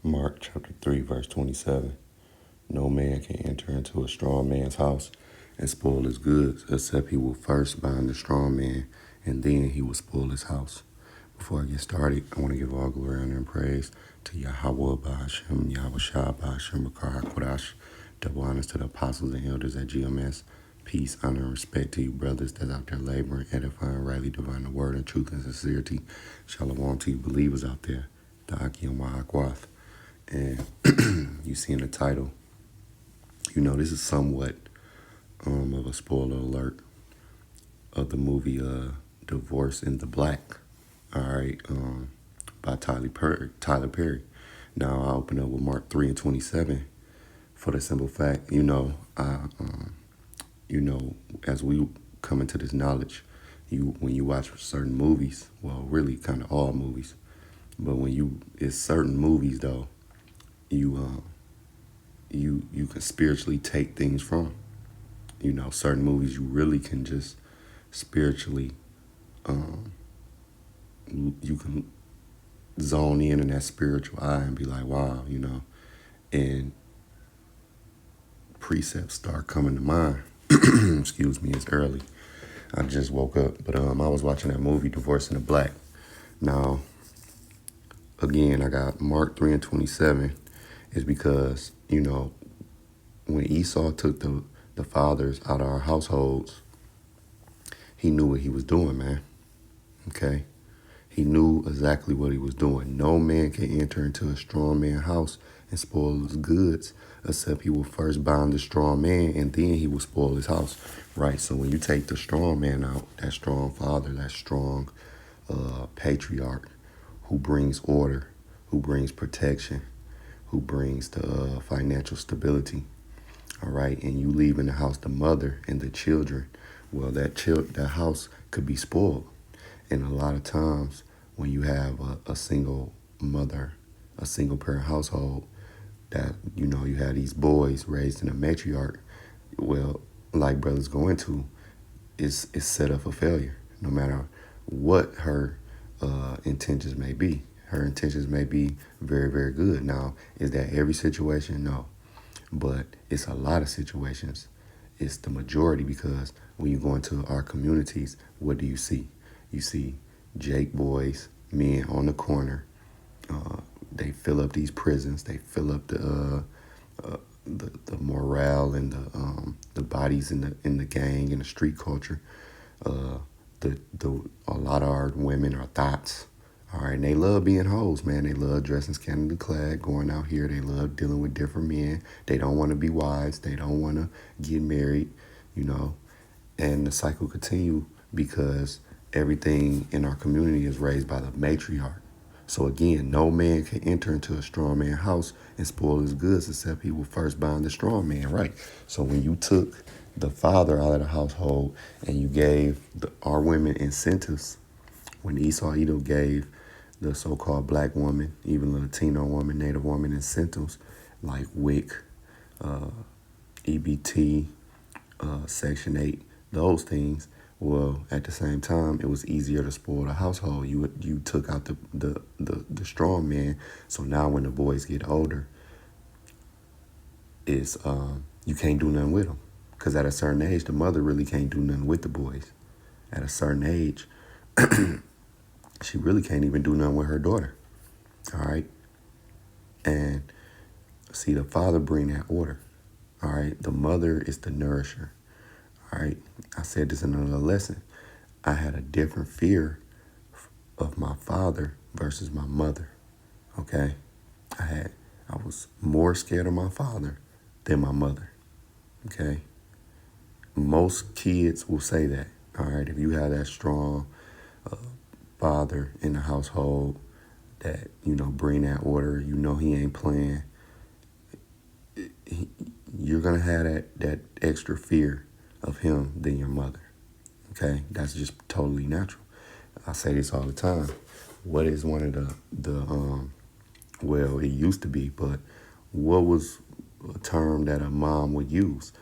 Mark chapter 3, verse 27. No man can enter into a strong man's house and spoil his goods, except he will first bind the strong man, and then he will spoil his house. Before I get started, I want to give all glory, honor, and praise to Yahweh Ba'ashem, Yahweh Shah Ba'ashem, Bakar HaKodash. Double honors to the apostles and elders at GMS. Peace, honor, and respect to you brothers that's out there laboring, edifying, rightly dividing the word in truth and sincerity. Shalom to you believers out there. Da'aki Ma'akwath. And you see in the title, this is somewhat of a spoiler alert of the movie Divorce in the Black, all right, by Tyler Perry. Now, I open up with Mark 3 and 27 for the simple fact, as we come into this knowledge, when you watch certain movies, well, really kind of all movies, but it's certain movies though, you can spiritually take things from. Certain movies you really can just spiritually, you can zone in that spiritual eye and be like, wow, and precepts start coming to mind. Excuse me, it's early. I just woke up, but I was watching that movie, Divorce in the Black. Now, again, I got Mark 3 and 27 is because, when Esau took the fathers out of our households, he knew what he was doing, man. Okay? He knew exactly what he was doing. No man can enter into a strong man's house and spoil his goods, except he will first bind the strong man, and then he will spoil his house. Right? So when you take the strong man out, that strong father, that strong patriarch who brings order, who brings protection, who brings the financial stability, all right, and you leave in the house the mother and the children, well, that house could be spoiled. And a lot of times when you have a single mother, a single parent household, that, you have these boys raised in a matriarch, well, like brothers go into, is set up for failure, no matter what her intentions may be. Her intentions may be very, very good. Now, is that every situation? No. But it's a lot of situations. It's the majority, because when you go into our communities, what do you see? You see Jake boys, men on the corner. They fill up these prisons. They fill up the morale and the bodies in the gang and the street culture. A lot of our women are thoughts. All right, and they love being hoes, man. They love dressing scantily clad, going out here. They love dealing with different men. They don't want to be wives. They don't want to get married, And the cycle continue because everything in our community is raised by the matriarch. So again, no man can enter into a strong man's house and spoil his goods, except he will first bind the strong man, right? So when you took the father out of the household and you gave our women incentives, when Esau Edom gave the so-called black woman, even the Latino woman, Native woman incentives like WIC, EBT, Section 8, those things, well, at the same time, it was easier to spoil the household. You took out the strong man, so now when the boys get older, you can't do nothing with them. Because at a certain age, the mother really can't do nothing with the boys. At a certain age, she really can't even do nothing with her daughter. All right? And see, the father bring that order. All right? The mother is the nourisher. All right? I said this in another lesson. I had a different fear of my father versus my mother. Okay? I was more scared of my father than my mother. Okay? Most kids will say that. All right? If you have that strong father in the household that, bring that order, he ain't playing, you're going to have that extra fear of him than your mother. Okay? That's just totally natural. I say this all the time. What is one of well, it used to be, but what was a term that a mom would use?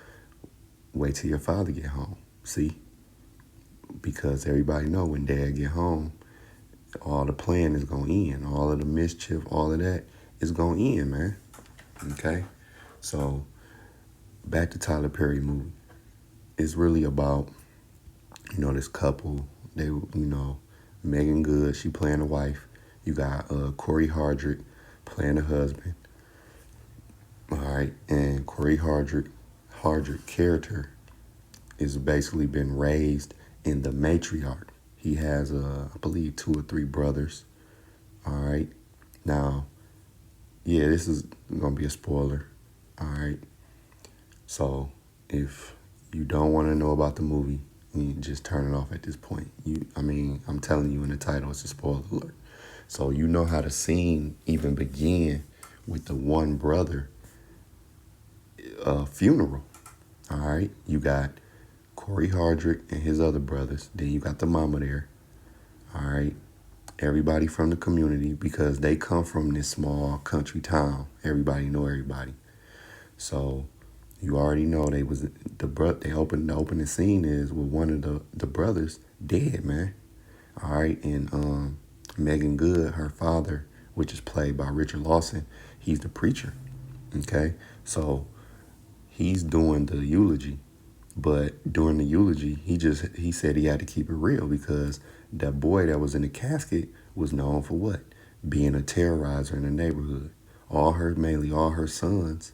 Wait till your father get home. See? Because everybody know when dad get home, all the playing is going to end. All of the mischief, all of that it's gonna end, man. Okay? So back to Tyler Perry movie. It's really about, this couple. They, Megan Good, she playing the wife. You got Corey Hardrick playing the husband. All right, and Corey Hardrick character is basically been raised in the matriarch. He has, I believe, 2 or 3 brothers. All right, now, yeah, this is gonna be a spoiler. All right, so if you don't want to know about the movie, you just turn it off at this point. I'm telling you in the title, it's a spoiler alert. So you know how the scene even began with the one brother funeral. All right, you got Corey Hardrick and his other brothers. Then you got the mama there. All right, everybody from the community, because they come from this small country town. Everybody know everybody. So you already know they opened the opening scene is with one of the brothers dead, man. All right, and Megan Good, her father, which is played by Richard Lawson, he's the preacher. Okay, so he's doing the eulogy, but during the eulogy, he said he had to keep it real because that boy that was in the casket was known for what? Being a terrorizer in the neighborhood. Mainly all her sons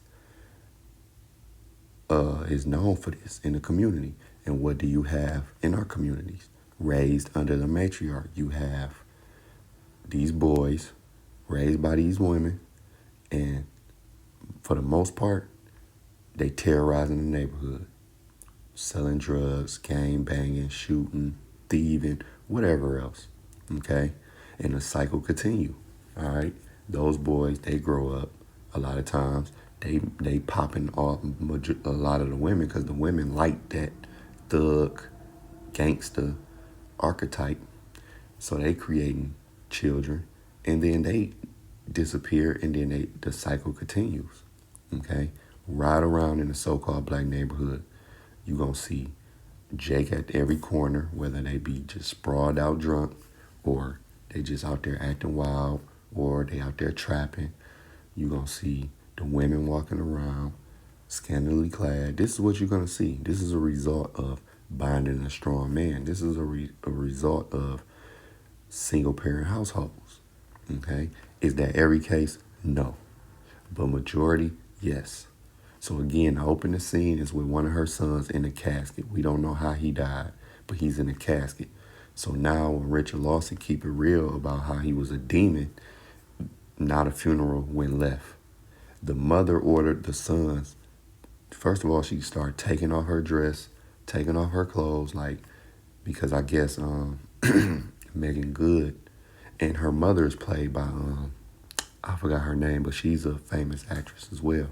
is known for this in the community. And what do you have in our communities? Raised under the matriarch. You have these boys raised by these women, and for the most part, they terrorizing the neighborhood. Selling drugs, gang banging, shooting, thieving, whatever else. Okay? And the cycle continue. All right? Those boys, they grow up a lot of times. They popping off a lot of the women because the women like that thug, gangster archetype. So they creating children, and then they disappear, and then the cycle continues. Okay? Ride around in the so-called black neighborhood, you're going to see Jake at every corner, whether they be just sprawled out drunk, or they just out there acting wild, or they out there trapping. You're going to see the women walking around, scantily clad. This is what you're going to see. This is a result of binding a strong man. This is a result of single parent households. Okay? Is that every case? No. But majority, yes. So again, the opening scene is with one of her sons in a casket. We don't know how he died, but he's in a casket. So now when Richard Lawson keep it real about how he was a demon, not a funeral went left. The mother ordered the sons. First of all, she started taking off her dress, taking off her clothes, because I guess Megan Good, and her mother is played by I forgot her name, but she's a famous actress as well.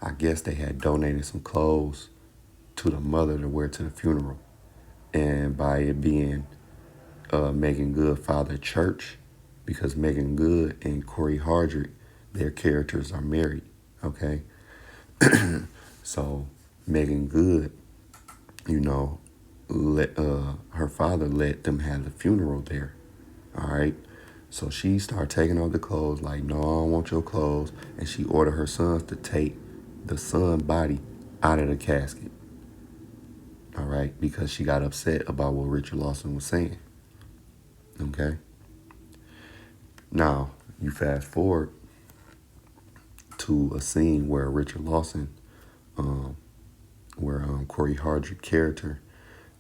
I guess they had donated some clothes to the mother to wear to the funeral, and by it being Megan Good Father Church, because Megan Good and Corey Hardrick, their characters are married. Okay, so Megan Good, let her father let them have the funeral there. All right. So she started taking off the clothes, like, no, I don't want your clothes. And she ordered her sons to take the son's body out of the casket. All right. Because she got upset about what Richard Lawson was saying. Okay. Now, you fast forward to a scene where Richard Lawson, where Corey Hardrick character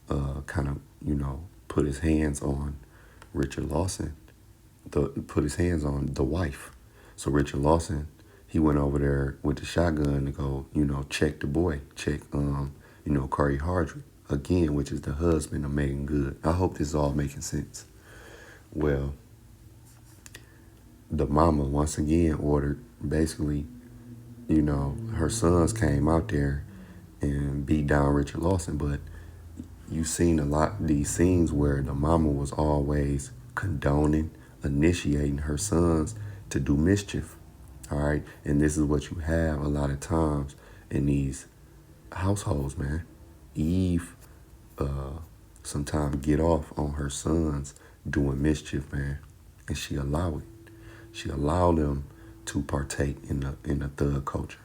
kind of, put his hands on Richard Lawson. Put his hands on the wife. So Richard Lawson, he went over there with the shotgun to go, check the boy, check, Corey Hardrick again, which is the husband of Megan Good. I hope this is all making sense. Well, the mama once again ordered, basically, her sons came out there and beat down Richard Lawson, but you've seen a lot of these scenes where the mama was always condoning, initiating her sons to do mischief. All right. And this is what you have a lot of times in these households, man. Eve sometimes get off on her sons doing mischief, man. And she allowed it. She allowed them to partake in the thug culture.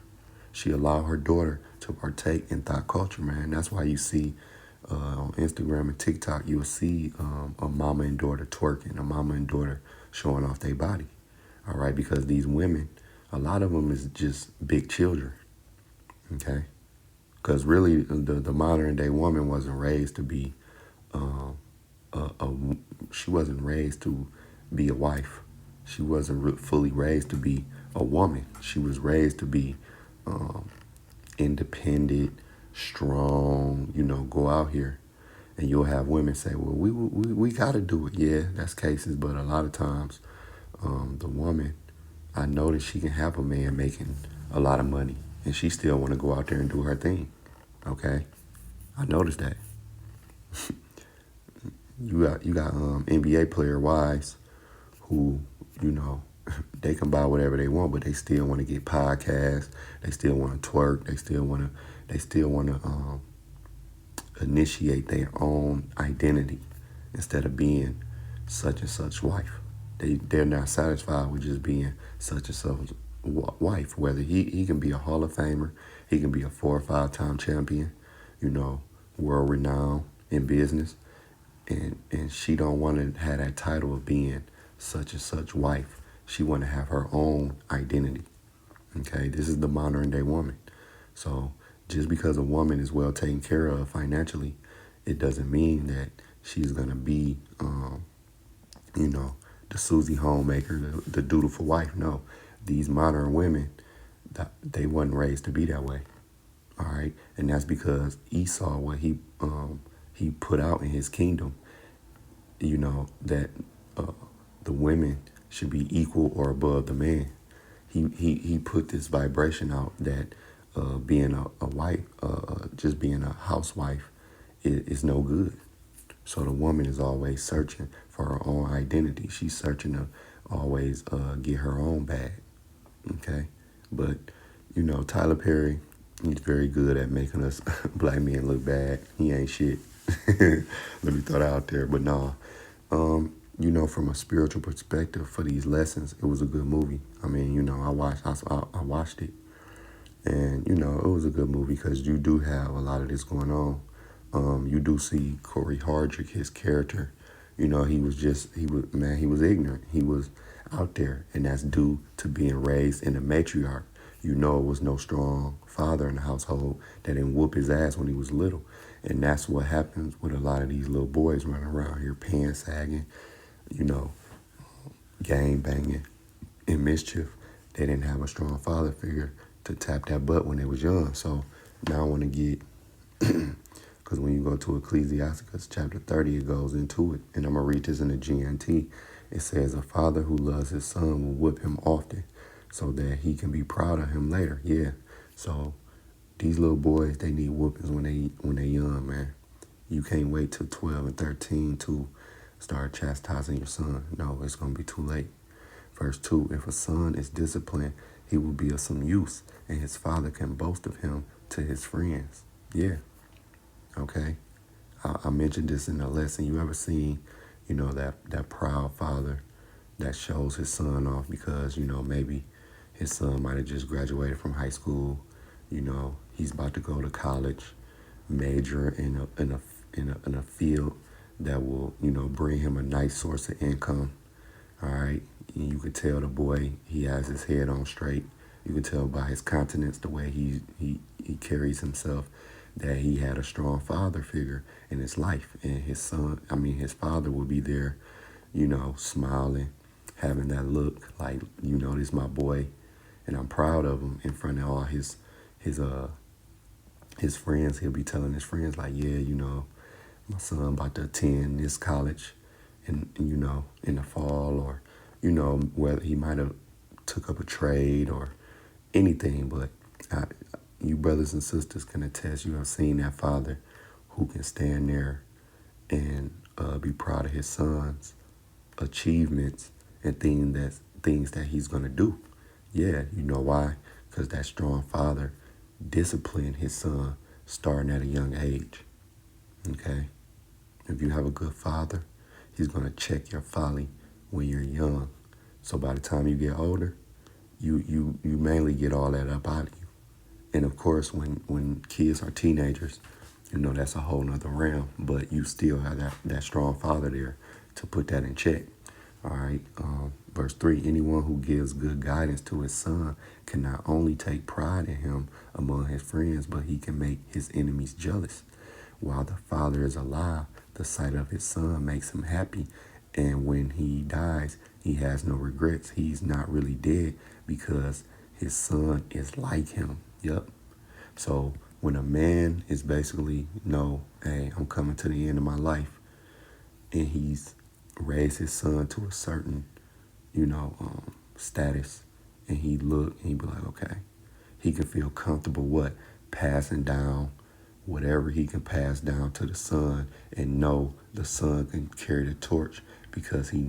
She allowed her daughter to partake in thought culture, man. That's why you see on Instagram and TikTok, you'll see a mama and daughter twerking, a mama and daughter showing off their body. All right, because these women, a lot of them is just big children. Okay, because really the modern day woman wasn't raised to be a she wasn't raised to be a wife. She wasn't fully raised to be a woman. She was raised to be um, independent, strong. Go out here, and you'll have women say, "Well, we got to do it." Yeah, that's cases, but a lot of times, the woman, I know that she can have a man making a lot of money, and she still want to go out there and do her thing. Okay, I noticed that. You got NBA player wives who, you know, they can buy whatever they want, but they still want to get podcasts. They still want to twerk. They still want to initiate their own identity instead of being such and such wife. They're not satisfied with just being such and such wife. Whether he can be a Hall of Famer, he can be a 4 or 5 time champion, you know, world renowned in business, and she don't want to have that title of being such and such wife. She want to have her own identity. Okay, this is the modern day woman. So just because a woman is well taken care of financially, it doesn't mean that she's gonna be, you know, the Susie homemaker, the dutiful wife. No, these modern women, they wasn't raised to be that way. All right, and that's because Esau, what he put out in his kingdom, that uh, the women should be equal or above the man. He put this vibration out that being a wife, just being a housewife, is no good. So the woman is always searching for her own identity. She's searching to always get her own bag. Okay, but Tyler Perry, he's very good at making us black men look bad. He ain't shit. Let me throw that out there. But no, from a spiritual perspective for these lessons, it was a good movie. I mean, I watched it, and it was a good movie because you do have a lot of this going on. You do see Corey Hardrick, his character. He was ignorant. He was out there, and that's due to being raised in a matriarch. It was no strong father in the household that didn't whoop his ass when he was little. And that's what happens with a lot of these little boys running around here pants sagging, you know, gang banging, and mischief. They didn't have a strong father figure to tap that butt when they was young. So now I want to get, because when you go to Ecclesiasticus chapter 30, it goes into it. And I'm going to read this in the GNT. It says, a father who loves his son will whip him often so that he can be proud of him later. Yeah. So these little boys, they need whoopings when they young, man. You can't wait till 12 and 13 to start chastising your son. No, it's going to be too late. Verse 2, if a son is disciplined, he will be of some use, and his father can boast of him to his friends. Yeah, okay. I mentioned this in a lesson. You ever seen, that proud father that shows his son off because, maybe his son might have just graduated from high school. He's about to go to college, major in a field that will, bring him a nice source of income. All right. And you can tell the boy, he has his head on straight. You can tell by his countenance, the way he carries himself, that he had a strong father figure in his life. And his father will be there, smiling, having that look like, this is my boy, and I'm proud of him in front of all his friends. He'll be telling his friends like, yeah, my son about to attend this college in the fall, or, whether he might have took up a trade or anything. But you brothers and sisters can attest, you have seen that father who can stand there and be proud of his son's achievements and things that he's going to do. Yeah, you know why? Because that strong father disciplined his son starting at a young age. Okay? If you have a good father, he's going to check your folly when you're young. So by the time you get older, you mainly get all that up out of you. And of course, when kids are teenagers, that's a whole nother realm. But you still have that strong father there to put that in check. All right. Verse 3, anyone who gives good guidance to his son can not only take pride in him among his friends, but he can make his enemies jealous. While the father is alive, the sight of his son makes him happy. And when he dies, he has no regrets. He's not really dead because his son is like him. Yep. So when a man is basically, hey, I'm coming to the end of my life, and he's raised his son to a certain, status, and he be like, okay, he can feel comfortable passing down whatever he can pass down to the son, and know the son can carry the torch because he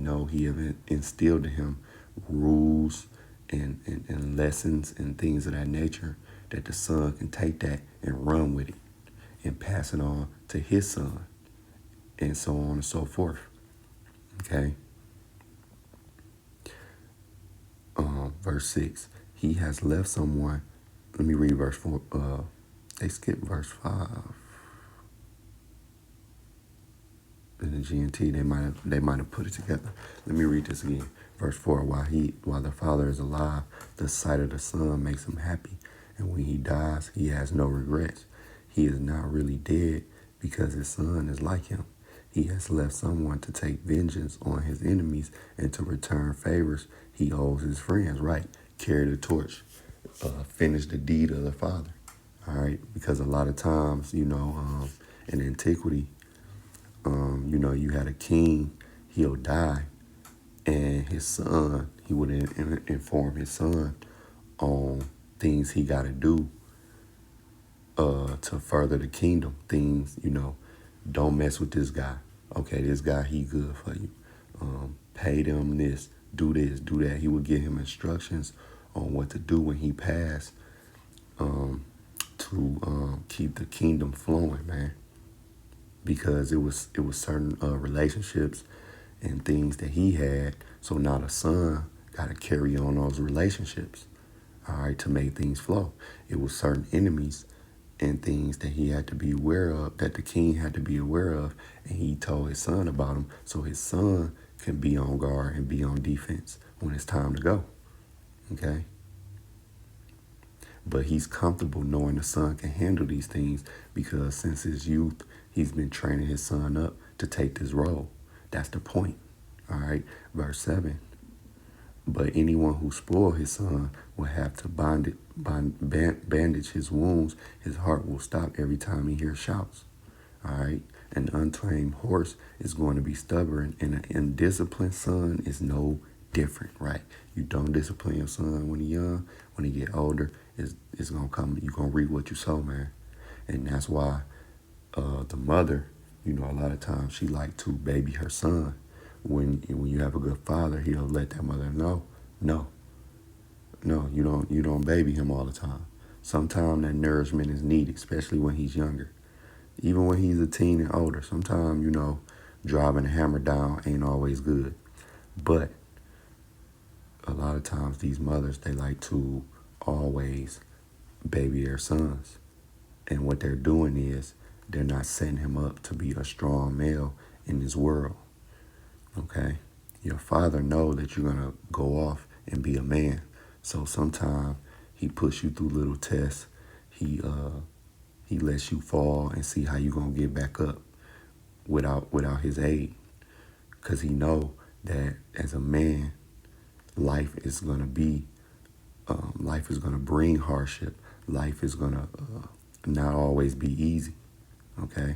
have instilled in him rules and lessons and things of that nature, that the son can take that and run with it and pass it on to his son, and so on and so forth. Okay. Verse 6, he has left someone. Let me read verse 4. They skipped verse 5. In the GNT, they might have put it together. Let me read this again. Verse 4, while the father is alive, the sight of the son makes him happy. And when he dies, he has no regrets. He is not really dead because his son is like him. He has left someone to take vengeance on his enemies and to return favors he owes his friends. Right. Carry the torch. Finish the deed of the father. All right. Because a lot of times, in antiquity, you had a king, he'll die, and his son, he would inform his son on things he got to do to further the kingdom. Things, don't mess with this guy. Okay, this guy, he good for you. Pay them this, do that. He would give him instructions on what to do when he passed, to keep the kingdom flowing, man. Because it was certain relationships and things that he had. So now the son got to carry on those relationships, all right, to make things flow. It was certain enemies and things that he had to be aware of, that the king had to be aware of, and he told his son about them, so his son can be on guard and be on defense when it's time to go. Okay? But he's comfortable knowing the son can handle these things because since his youth, he's been training his son up to take this role. That's the point. All right. Verse 7. But anyone who spoils his son will have to bandage his wounds. His heart will stop every time he hears shouts. All right. An untrained horse is going to be stubborn, and an undisciplined son is no different, right? You don't discipline your son when he's young. When he get older, it's going to come. You're going to reap what you sow, man. And that's why the mother, a lot of times she like to baby her son. When you have a good father, he'll let that mother know, no, you don't baby him all the time. Sometimes that nourishment is needed, especially when he's younger. Even when he's a teen and older, sometimes, driving a hammer down ain't always good. But a lot of times these mothers, they like to always baby their sons. And what they're doing is they're not setting him up to be a strong male in this world. Okay? Your father knows that you're going to go off and be a man. So sometimes he puts you through little tests. He lets you fall and see how you're going to get back up without his aid. Because he know that as a man, life is going to bring hardship. Life is going to not always be easy. Okay?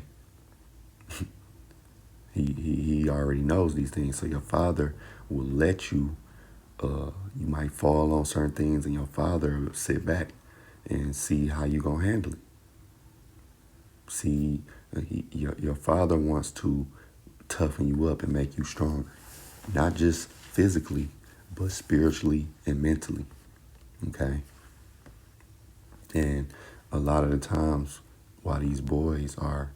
He already knows these things. So your father will let you, you might fall on certain things, and your father will sit back and see how you going to handle it. See, your father wants to toughen you up and make you stronger. Not just physically, but spiritually and mentally. Okay? And a lot of the times, while these boys are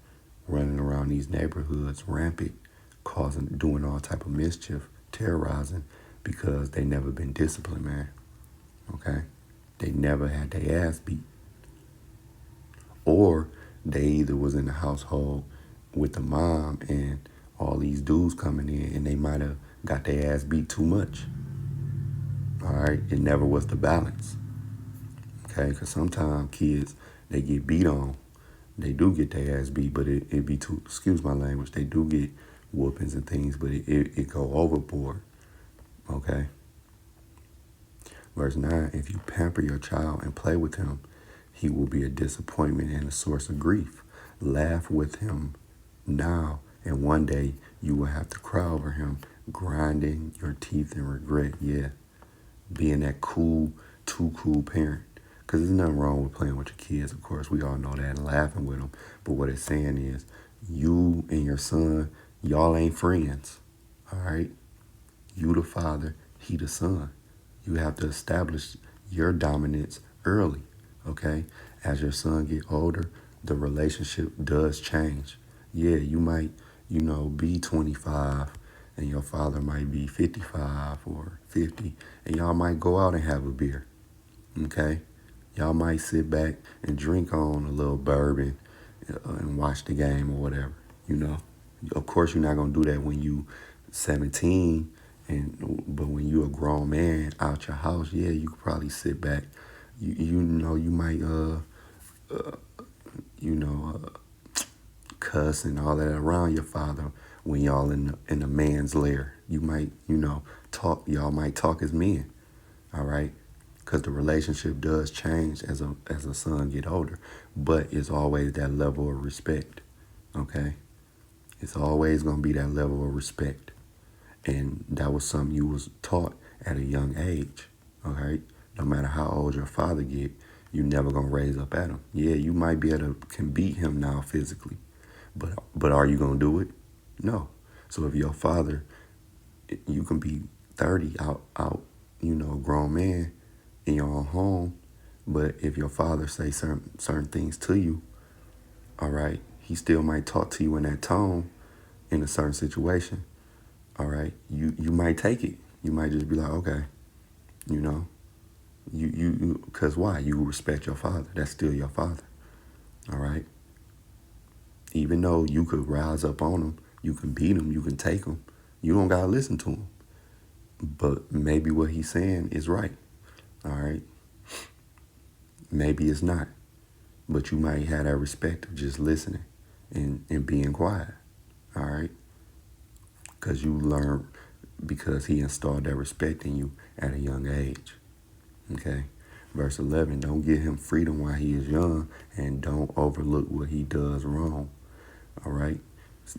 running around these neighborhoods rampant, doing all type of mischief, terrorizing, because they never been disciplined, man. okay? They never had their ass beat. Or they either was in the household with the mom and all these dudes coming in and they might have got their ass beat too much. All right, it never was the balance. Okay, because sometimes kids, they get beat on. They do get their ass beat, but it be too, excuse my language, they do get whoopings and things, but it go overboard. Okay. Verse 9, if you pamper your child and play with him, he will be a disappointment and a source of grief. Laugh with him now, and one day you will have to cry over him, grinding your teeth in regret. Yeah, being that cool, too cool parent. Because there's nothing wrong with playing with your kids, of course. We all know that, and laughing with them. But what it's saying is, you and your son, y'all ain't friends. All right? You the father, he the son. You have to establish your dominance early, okay? As your son get older, the relationship does change. Yeah, you might, be 25 and your father might be 55 or 50 and y'all might go out and have a beer, okay? Y'all might sit back and drink on a little bourbon and watch the game or whatever, you know? Of course, you're not going to do that when you 17, but when you a grown man out your house, yeah, you could probably sit back. You might cuss and all that around your father when y'all in a man's lair. You might talk. Y'all might talk as men. All right, because the relationship does change as a son get older, but it's always that level of respect. Okay, it's always gonna be that level of respect. And that was something you was taught at a young age. All right, no matter how old your father get, you never gonna raise up at him. Yeah, you might be able to can beat him now physically, but are you gonna do it? No. So if your father, you can be 30 out, grown man in your own home, but if your father say certain things to you, all right, he still might talk to you in that tone in a certain situation. All right, you might take it. You might just be like, okay, you know, because why? You respect your father. That's still your father. All right. Even though you could rise up on him, you can beat him, you can take him. You don't gotta listen to him. But maybe what he's saying is right. All right. Maybe it's not. But you might have that respect of just listening and being quiet. All right. Because you learn, because he installed that respect in you at a young age. Okay. Verse 11, don't give him freedom while he is young and don't overlook what he does wrong. All right.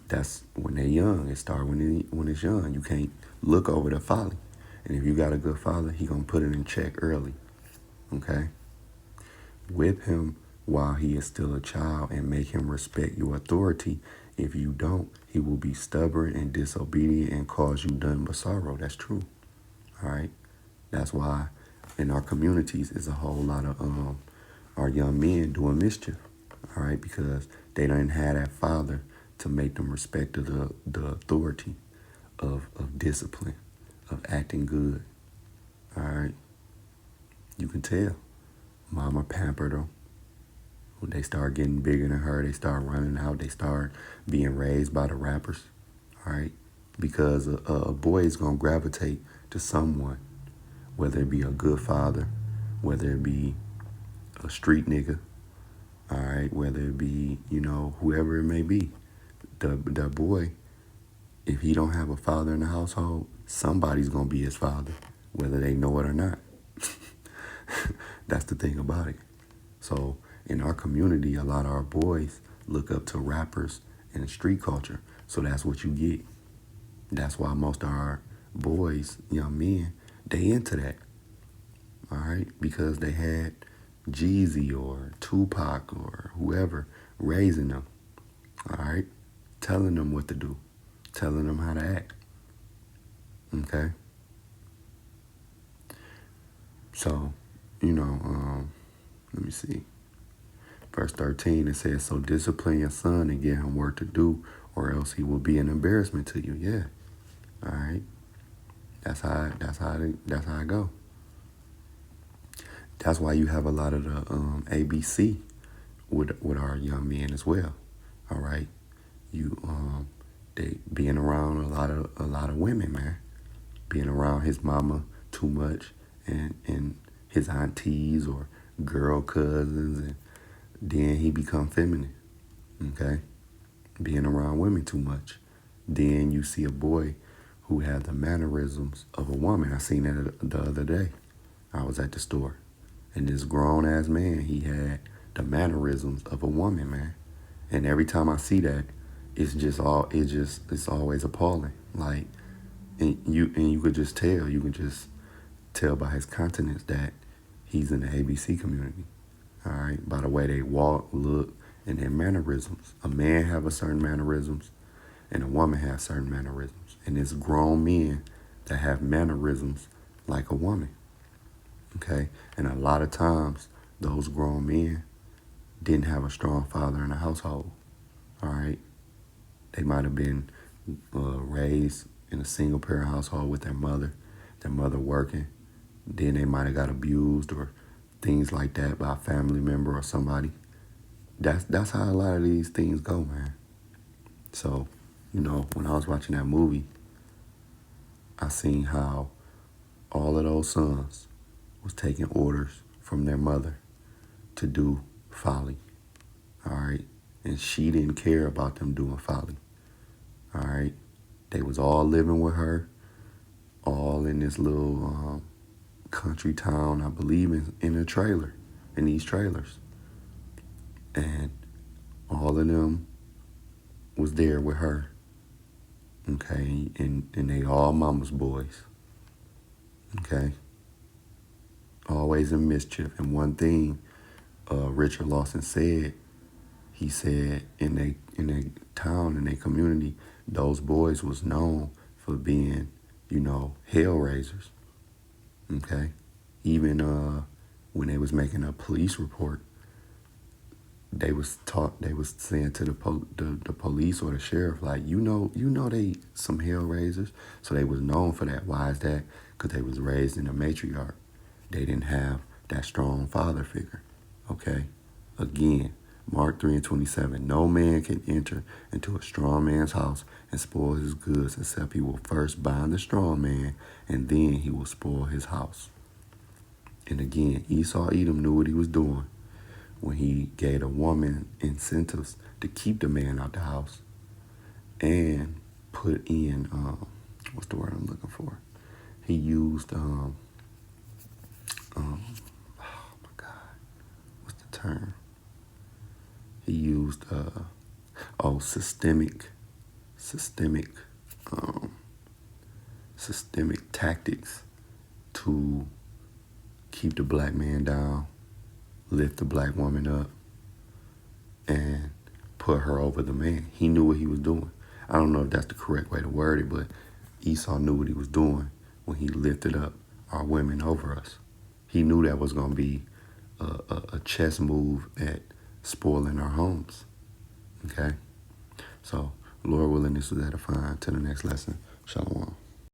That's when they're young. It starts when it's young. You can't look over the folly. And if you got a good father, he going to put it in check early. Okay. Whip him while he is still a child and make him respect your authority. If you don't, he will be stubborn and disobedient and cause you none but sorrow. That's true. All right. That's why in our communities is a whole lot of our young men doing mischief. All right, because they didn't have that father to make them respect the authority of discipline, of acting good. All right. You can tell. Mama pampered them. When they start getting bigger than her, they start running out. They start being raised by the rappers. All right. Because a boy is going to gravitate to someone, whether it be a good father, whether it be a street nigga, all right, whether it be, whoever it may be. The boy, if he don't have a father in the household, somebody's going to be his father, whether they know it or not. That's the thing about it. So in our community, a lot of our boys look up to rappers and street culture. So that's what you get. That's why most of our boys, young men, they into that. All right, because they had Jeezy or Tupac or whoever raising them. All right, telling them what to do, telling them how to act. Okay. So, let me see. Verse 13, it says, so discipline your son and give him work to do, or else he will be an embarrassment to you. Yeah. All right. That's how it go. That's why you have a lot of the ABC with our young men as well. All right, you they being around a lot of women, man, being around his mama too much, and his aunties or girl cousins, and then he become feminine. Okay, being around women too much. Then you see a boy who had the mannerisms of a woman. I seen that the other day. I was at the store, and this grown ass man, he had the mannerisms of a woman, man. And every time I see that, it's always appalling. Like, and you could just tell, by his countenance that he's in the ABC community. All right, by the way they walk, look, and their mannerisms. A man have a certain mannerisms, and a woman have certain mannerisms. And it's grown men that have mannerisms like a woman. Okay, and a lot of times those grown men didn't have a strong father in the household. All right, they might have been raised in a single parent household with their mother working. Then they might have got abused or things like that by a family member or somebody. That's how a lot of these things go, man. So, when I was watching that movie, I seen how all of those sons was taking orders from their mother to do folly. All right, and she didn't care about them doing folly. All right, they was all living with her, all in this little country town, I believe, in a trailer, in these trailers. And all of them was there with her, okay? And they all mama's boys, okay? Always in mischief. And one thing Richard Lawson said, he said in their town, in their community, those boys was known for being, hell raisers, okay? Even when they was making a police report, they was saying to the police or the sheriff, like, they some hell raisers. So they was known for that. Why is that? Because they was raised in a matriarch. They didn't have that strong father figure. Okay? Again, Mark 3:27. No man can enter into a strong man's house and spoil his goods except he will first bind the strong man, and then he will spoil his house. And again, Esau Edom knew what he was doing when he gave a woman incentives to keep the man out the house and put in, what's the word I'm looking for? He used, oh my God, what's the term? He used, systemic tactics to keep the black man down, lift the black woman up, and put her over the man. He knew what he was doing. I don't know if that's the correct way to word it, but Esau knew what he was doing when he lifted up our women over us. He knew that was going to be a chess move at spoiling our homes. Okay? So, Lord willing, this was edifying. To the next lesson. Shalom.